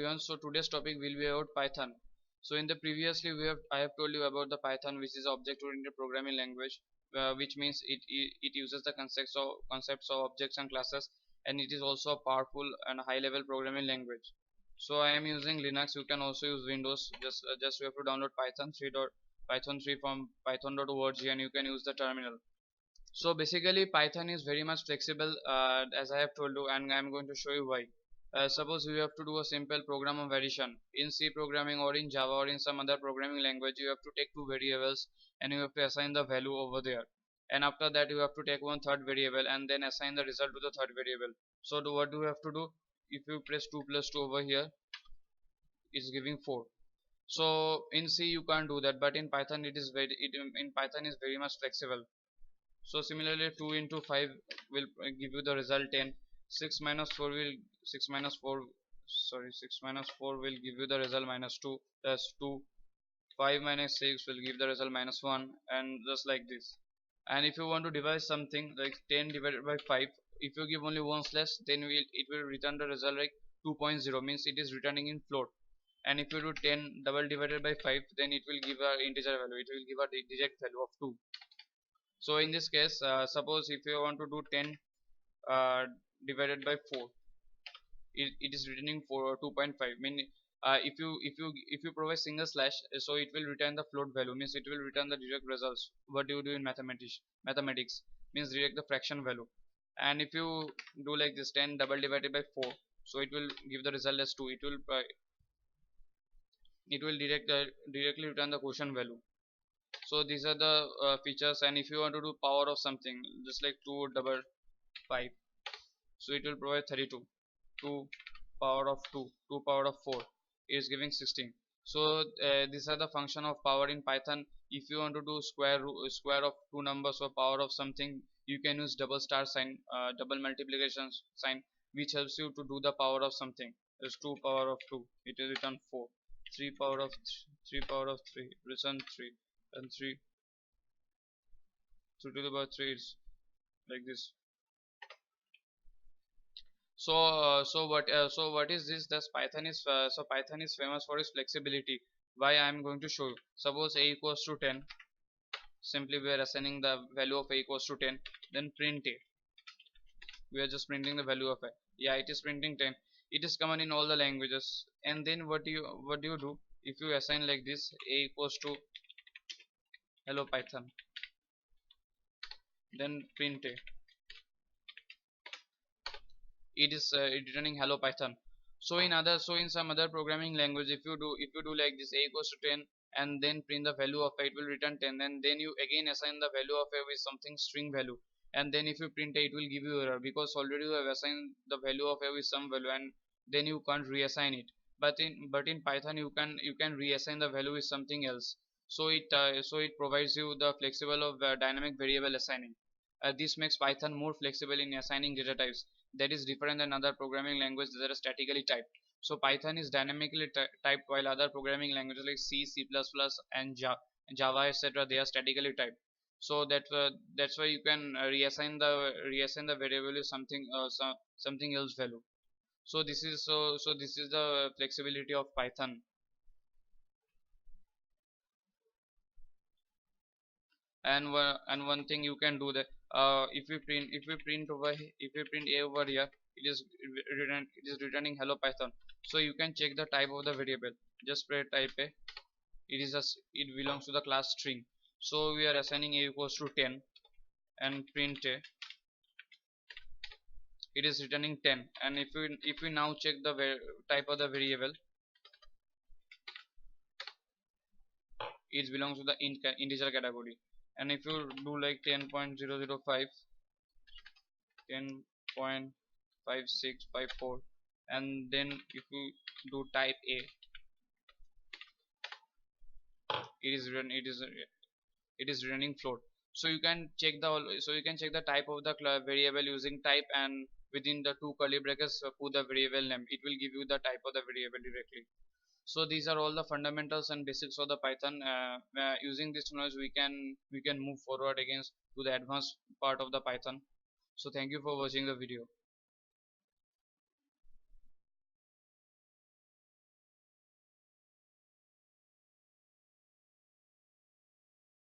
everyone. So today's topic will be about Python. So in the previously I have told you about the Python, which is object oriented programming language, which means it uses the concepts of objects and classes, and it is also a powerful and high level programming language. So I am using Linux. You can also use Windows. Just you have to download Python 3 from python.org, and you can use the terminal. So basically Python is very much flexible, as I have told you, and I am going to show you why. Suppose you have to do a simple program of addition in C programming or in Java or in some other programming language. You have to take two variables and you have to assign the value over there, and after that you have to take one third variable and then assign the result to the third variable. So what do you have to do? If you press 2 plus 2 over here, it's giving 4. So in C you can't do that, but in Python in Python is very much flexible. So similarly 2 into 5 will give you the result 10. 6 minus 4 will 6 minus 4 sorry 6 minus 4 will give you the result minus 2. That's 2. 5 minus 6 will give the result minus 1, and just like this. And if you want to divide something like 10 divided by 5, if you give only one slash, then it will return the result like 2.0, means it is returning in float. And if you do 10 double divided by 5, then it will give a integer value, it will give a direct value of 2. So in this case, suppose if you want to do 10 uh, divided by 4, it is returning for 2.5. Mean if you provide single slash, so it will return the float value, means it will return the direct results. What do you do in mathematics means direct the fraction value. And if you do like this 10 double divided by 4, so it will give the result as 2. It will directly return the quotient value. So these are the features. And if you want to do power of something, just like 2 double 5, so it will provide 32. 2 power of 2, 2 power of 4 is giving 16. So these are the function of power in Python. If you want to do square of two numbers or power of something, you can use double star sign, double multiplication sign, which helps you to do the power of something. Is 2 power of 2, it will return 4. 3 power of 3 power of 3 return 3, and 3 to the power 3 is like this. So what is this? Thus Python is Python is famous for its flexibility. Why I am going to show you. Suppose a equals to 10. Simply we are assigning the value of a equals to 10. Then print a. We are just printing the value of a. Yeah, it is printing 10. It is common in all the languages. And then what do you do? If you assign like this, a equals to hello Python. Then print a. It is returning hello Python. So in some other programming language, if you do like this, a equals to 10, and then print the value of a, it will return 10, and then you again assign the value of a with something string value, and then if you print a, it will give you error, because already you have assigned the value of a with some value, and then you can't reassign it. But in Python you can reassign the value with something else. So it provides you the flexible of dynamic variable assigning. This makes Python more flexible in assigning data types. That is different than other programming languages that are statically typed. So Python is dynamically typed, while other programming languages like C, C++, and Java, etc., they are statically typed. So that's why you can reassign the variable with something else value. So this is the flexibility of Python. And one thing you can do that, if we print a over here, it is returning hello Python. So you can check the type of the variable. Just press type a. It belongs to the class string. So we are assigning a equals to 10, and print a. It is returning 10. And if we now check the type of the variable, it belongs to the integer category. And if you do like 10.005, 10.5654, and then if you do type a, it is returning float. So you can check the type of the variable using type, and within the two curly brackets put the variable name. It will give you the type of the variable directly. So these are all the fundamentals and basics of the Python. Using this knowledge, we can move forward against to the advanced part of the Python. So thank you for watching the video.